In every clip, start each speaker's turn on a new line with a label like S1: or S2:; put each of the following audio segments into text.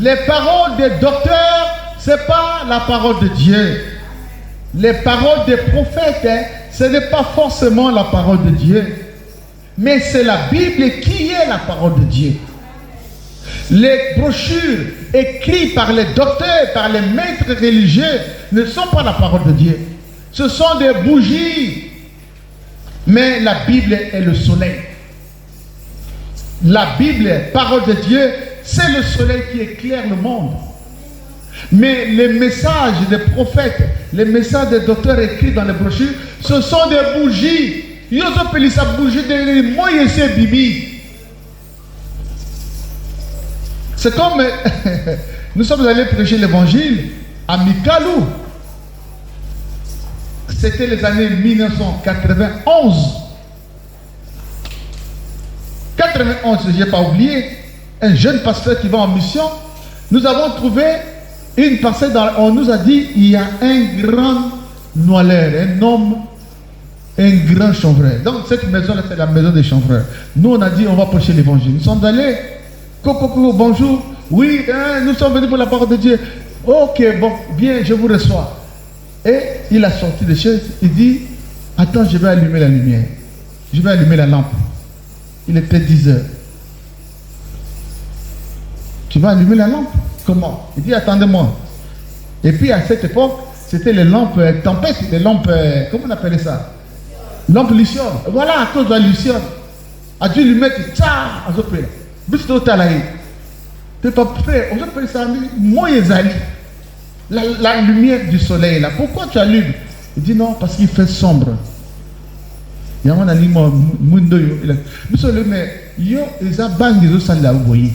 S1: Les paroles des docteurs, ce n'est pas la parole de Dieu. Les paroles des prophètes, ce n'est pas forcément la parole de Dieu. Mais c'est la Bible qui est la parole de Dieu. Les brochures écrites par les docteurs, par les maîtres religieux, ne sont pas la parole de Dieu. Ce sont des bougies. Mais la Bible est le soleil. La Bible, parole de Dieu, c'est le soleil qui éclaire le monde. Mais les messages des prophètes, les messages des docteurs écrits dans les brochures, ce sont des bougies. Ils ont appelé ça bougie de Moïse Bibi. C'est comme nous sommes allés prêcher l'évangile à Mikalou. C'était les années 1991. 91, je n'ai pas oublié, un jeune pasteur qui va en mission. Nous avons trouvé une parcelle dans, on nous a dit il y a un grand noileur, un homme, un grand chanvreur. Donc cette maison-là, c'est la maison des chanvreurs. Nous, on a dit on va prêcher l'évangile. Nous sommes allés, coucou, bonjour. Oui, nous sommes venus pour la parole de Dieu. Ok, bon, bien, je vous reçois. Et il a sorti des chaises, il dit, attends, je vais allumer la lumière. Je vais allumer la lampe. Il était 10 heures. Tu vas allumer la lampe? Comment? Il dit, attendez-moi. Et puis à cette époque, c'était les lampes tempête, les lampes, comment on appelait ça? Lampes Luciole. Voilà, à cause de la Luciole. A dû lui mettre, tcha, à zopé. Bisto talaï. Tu pas fait, on appelle ça, Moïsali. La lumière du soleil là. Pourquoi tu allumes? Il dit non, parce qu'il fait sombre. Il y a un aliment, mundo yo. Monsieur le maire, yo, ils ont bangi zo sala uboyi.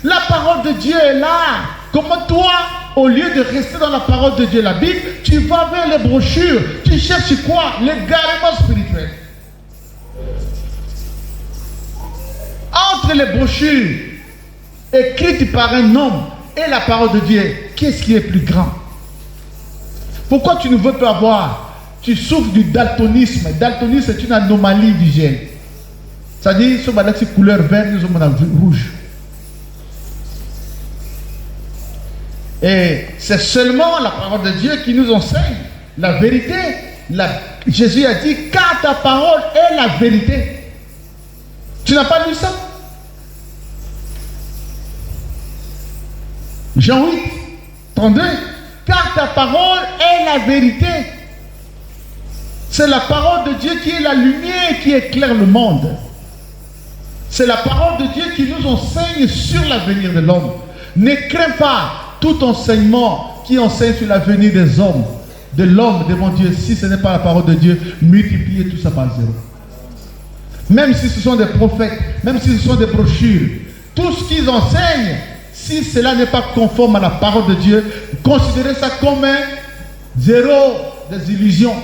S1: La parole de Dieu est là. Comment toi, au lieu de rester dans la parole de Dieu, la Bible, tu vas vers les brochures. Tu cherches quoi? L'égarement spirituel. Entre les brochures écrites par un homme et la parole de Dieu, qu'est-ce qui est plus grand? Pourquoi tu ne veux pas voir? Tu souffres du daltonisme. Daltonisme, c'est une anomalie visuelle. C'est-à-dire, ce que c'est couleur vert, nous avons rouge. Et c'est seulement la parole de Dieu qui nous enseigne la vérité. Jésus a dit, car ta parole est la vérité. Tu n'as pas lu ça? Jean 8, 32. Car ta parole est la vérité. C'est la parole de Dieu qui est la lumière qui éclaire le monde. C'est la parole de Dieu qui nous enseigne sur l'avenir de l'homme. Ne crains pas tout enseignement qui enseigne sur l'avenir des hommes, de l'homme devant Dieu. Si ce n'est pas la parole de Dieu, multipliez tout ça par zéro. Même si ce sont des prophètes, même si ce sont des brochures, tout ce qu'ils enseignent, si cela n'est pas conforme à la parole de Dieu, considérez ça comme un zéro des illusions.